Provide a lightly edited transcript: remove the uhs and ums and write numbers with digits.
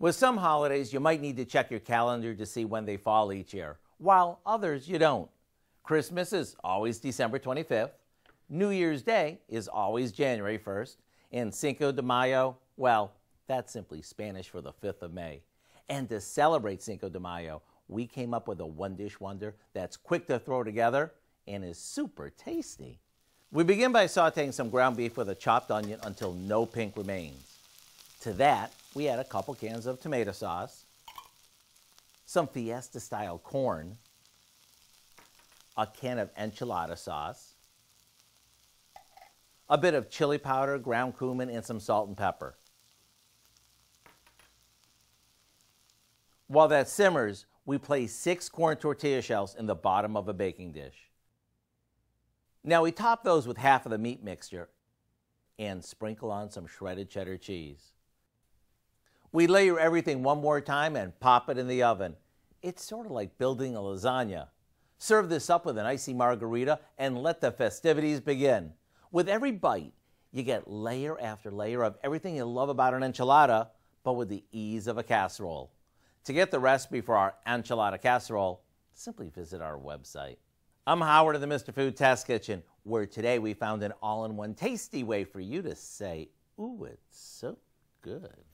With some holidays, you might need to check your calendar to see when they fall each year, while others you don't. Christmas is always December 25th, New Year's Day is always January 1st, and Cinco de Mayo, well, that's simply Spanish for the 5th of May. And to celebrate Cinco de Mayo, we came up with a one-dish wonder that's quick to throw together and is super tasty. We begin by sauteing some ground beef with a chopped onion until no pink remains. To that, we add a couple cans of tomato sauce, some fiesta-style corn, a can of enchilada sauce, a bit of chili powder, ground cumin, and some salt and pepper. While that simmers, we place 6 corn tortilla shells in the bottom of a baking dish. Now we top those with half of the meat mixture and sprinkle on some shredded cheddar cheese. We layer everything one more time and pop it in the oven. It's sort of like building a lasagna. Serve this up with an icy margarita and let the festivities begin. With every bite, you get layer after layer of everything you love about an enchilada, but with the ease of a casserole. To get the recipe for our Enchilada Casserole, simply visit our website. I'm Howard of the Mr. Food Test Kitchen, where today we found an all-in-one tasty way for you to say, "Ooh, it's so good."